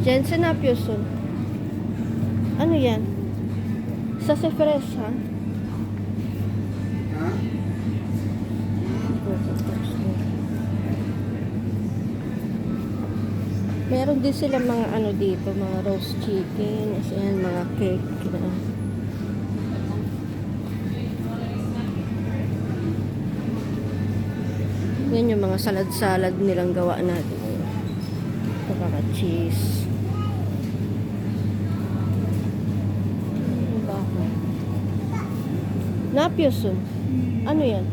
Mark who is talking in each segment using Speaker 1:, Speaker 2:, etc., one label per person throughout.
Speaker 1: Jensen Apioson. Ano yan? Sa Sephores, ha?
Speaker 2: Ha?
Speaker 1: Meron din sila mga ano dito, mga roast chicken, ayan, mga cake. Yan yung mga salad-salad nilang gawa natin. Ito mga cheese. Ano ba ako? Napioson. Ano yan?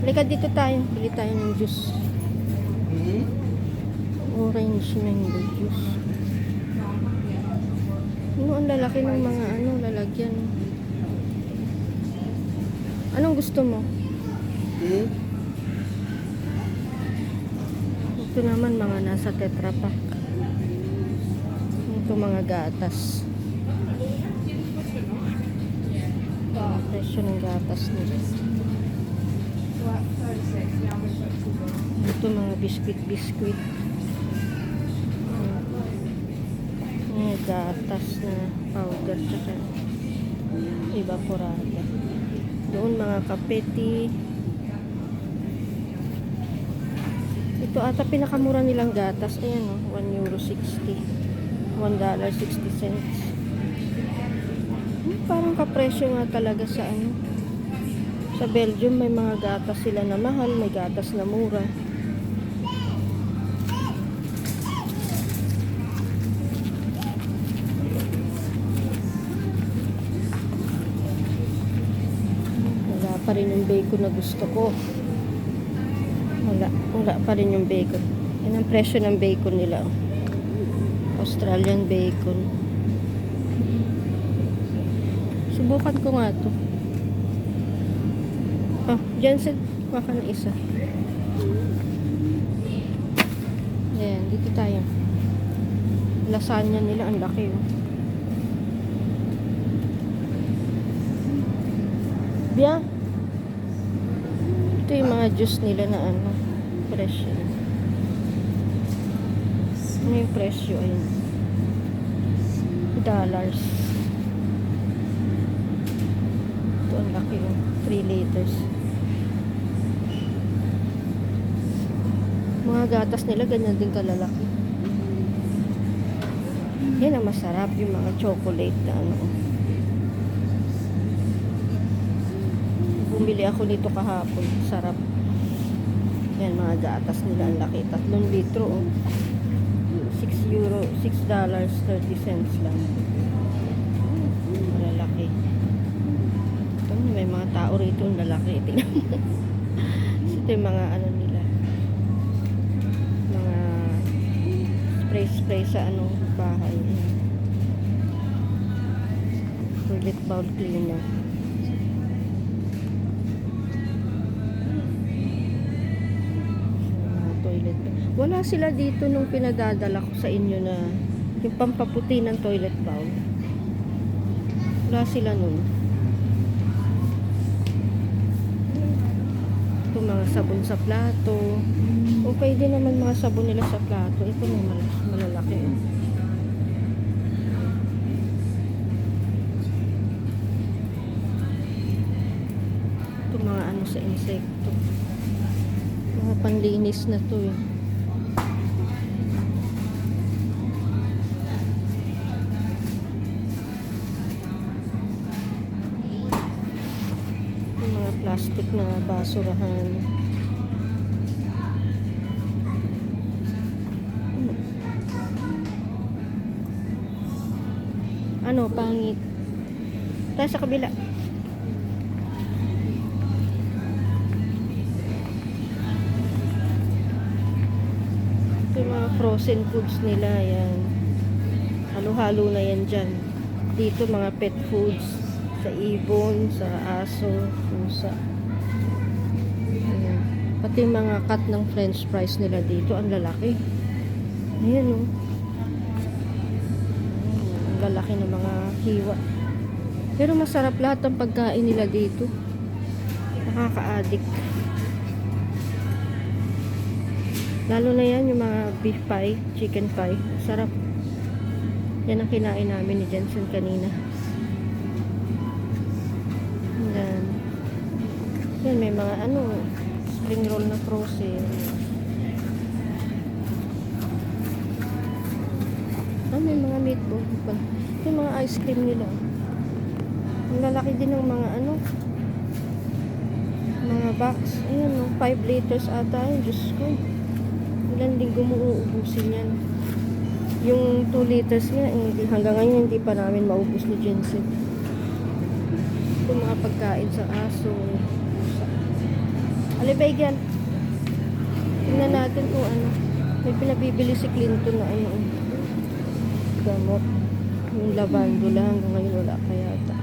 Speaker 1: Halika dito tayo. Bili tayo ng juice. Orange mango juice. Ano ang lalaki ng mga ano lalagyan? Anong gusto mo? Ito naman mga nasa Tetra Pak. Ito mga gatas. Presyo ng gatas nila. Ito mga biscuit. Mga gatas na powder tsaka evaporada. Doon mga kapeti. Ito ata pinakamura nilang gatas. Ayan o, €1.60. $1.60. Parang kapresyo nga talaga sa ano. Sa Belgium may mga gatas sila na mahal, may gatas na mura. Wala pa rin yung bacon na gusto ko. Wala pa rin yung bacon. Yan ang presyo ng bacon nila. Australian bacon. Subukan ko nga to. Jensen, baka na isa. Ayan, dito tayo. Lasagna nila, ang laki oh. Biya. Ito yung mga juice nila na ano, presyo. Ano yung presyo? Ayun. $. Ito ang laki oh. 3 liters. Mga gatas nila ganyan din kalalaki. Yan ang masarap, yung mga chocolate na ano. Bumili ako nito kahapon, sarap. Yan mga gatas nila, ang laki, 3 litro oh. $6.30 lang. Malalaki. Ito, may mga tao rito, ang lalaki. Tingnan mo. Ito yung mga ano nila, mga spray sa anong bahay. Toilet bowl cleaner. Toilet. Wala sila dito nung pinadadala ko sa inyo na yung pampaputi ng toilet bowl. Wala sila nun. Ito mga sabon sa plato. O pwede naman mga sabon nila sa plato. Ito may malalaki. Ito mga ano sa insekto. Mga panlinis na to eh. Yung mga plastic na basurahan. Ano, pangit. Tayo sa kabila. Yung mga frozen foods nila, yan. Halo-halo na yan dyan. Dito mga pet foods. Sa ibon, sa aso, pusa. Ayan. Pati yung mga cut ng french fries nila dito, ang lalaki. Ayan o. Ang lalaki ng mga hiwa. Pero masarap lahat ng pagkain nila dito. Nakaka-addict. Lalo na yan, yung mga beef pie, chicken pie. Sarap. Yan ang kinain namin ni Jensen kanina. Yan. Yan, may mga spring roll na frozen. May mga meatball pa. Yung mga ice cream nila. Ang lalaki din ng mga mga box. Ayan, 5 liters ata yun. Diyos ko. Ilan linggo mo uubusin yan. Yung 2 liters nga, hanggang ngayon hindi pa namin maubos ni Jensen. Ito mga pagkain sa aso. Alibay yan. Tingnan natin kung may pinabibili si Clinton na gamot. Yung lavandula hanggang ngayon wala pa yata.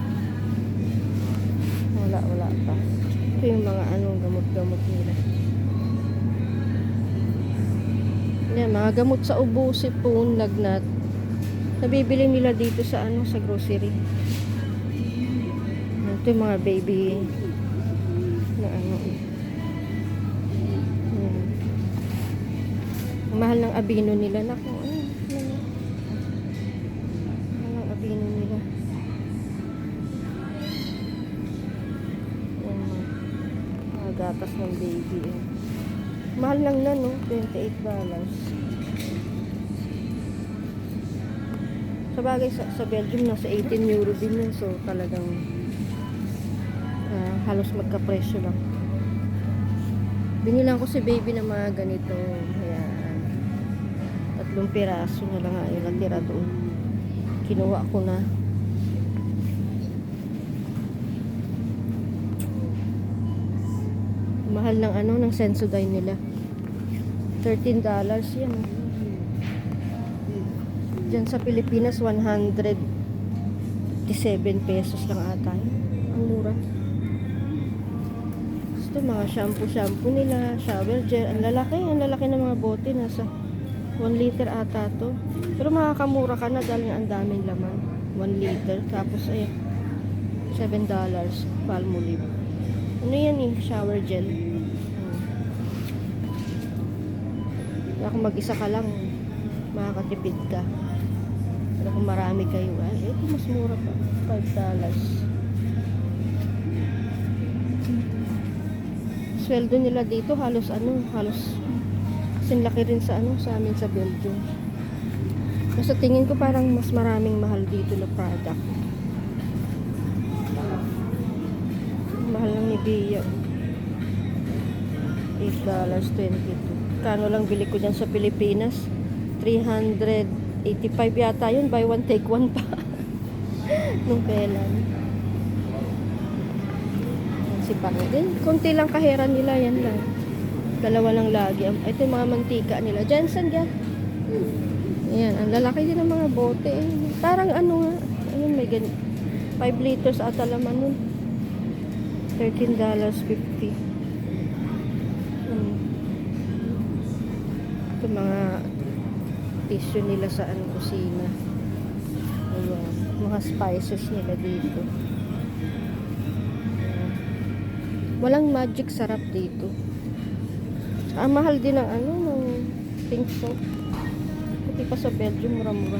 Speaker 1: Wala pa. Ito yung mga gamot-gamot nila. Yan, mga gamot sa ubo, sipon, lagnat. Nabibili nila dito sa sa grocery. Ito yung mga baby na Yan. Ang mahal ng abino nila. Naku, mahal ng abino nila. Yan, mga gatas ng baby. Mahal lang na, $28. Sa bagay, sa Belgium, nasa 18 euro din yun. So, talagang halos magka-presyo lang. Binilang ko si baby ng mga ganito. Ayan. 3 piraso na lang yung natira doon. Kinuha ko na. Mahal ng ng Sensodyne nila. $13 yan. Diyan sa Pilipinas 157 pesos lang ata yun. Ang mura. Gusto mga shampoo nila, shower gel. Ang lalaki ng mga bote. Nasa 1 liter ata to. Pero makakamura ka na dahil ang daming laman. 1 liter. Tapos $7 Palmolive. Ano yan shower gel. Kung mag-isa ka lang, makakatipid ka. Pero kung marami kayo, ito mas mura pa. $5. Sweldo nila dito halos sinlaki rin sa amin sa Belgium. Kasi tingin ko parang mas maraming mahal dito na product. Mahal lang ni Bia. $8.22. Kano lang bili ko dyan sa Pilipinas? 385 yata yun. Buy one, take one pa. Nung kailan. Si Pangin. Kunti lang kaheran nila. Yan lang. 2 lang lagi. Ito yung mga mantika nila. Jensen yan. Ayan. Ang lalaki din ng mga bote. Parang nga. Ayun, may 5 liters ata laman nun. $13.50. Ito mga tissue nila sa kusina. Ayan. Mga spices nila dito. Ayan. Walang magic sarap dito. Mahal din ng ng pink soap. Pati pa sa Belgium, mura-mura.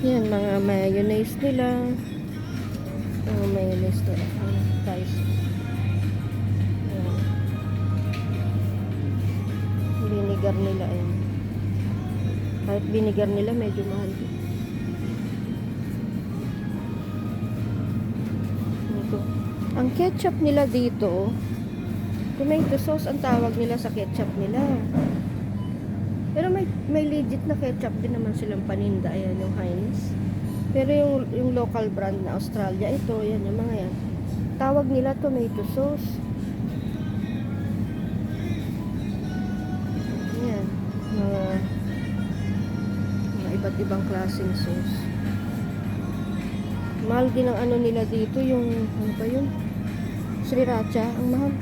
Speaker 1: Yan, mga mayonnaise nila. Mayonnaise nila. Guys. Vinegar nila kahit vinegar nila medyo mahal din. Ito. Ang ketchup nila dito, tomato sauce ang tawag nila sa ketchup nila. Pero may legit na ketchup din naman silang paninda. Ayan yung Heinz. Pero yung local brand na Australia, ito, yan yung mga yan. Tawag nila tomato sauce. Yan. Mga iba't ibang klaseng sauce. Mahal din ang nila dito, yung, ba yun? Sriracha, ang mahal.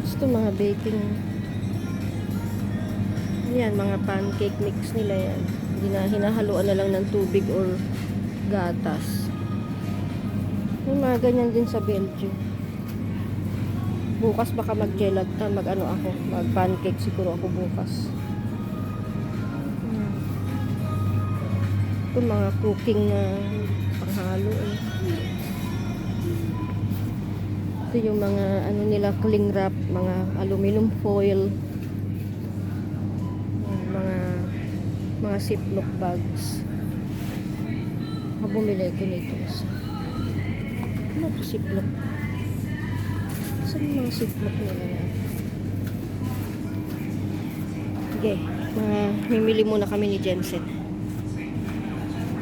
Speaker 1: Gusto mga baking. Yan, mga pancake mix nila yan. Hinahaluan na lang ng tubig or gatas. May mga ganyan din sa Belgium. Bukas baka mag ano ako, mag pancake siguro ako bukas. Ito mga cooking na panghalo eh. Ito yung mga ano nila, cling wrap, mga aluminum foil, mga ziploc bags. Bumili ko nito. Ano ito ziploc? Saan yung mga ziploc nila yan? Okay, mimili muna kami ni Jensen.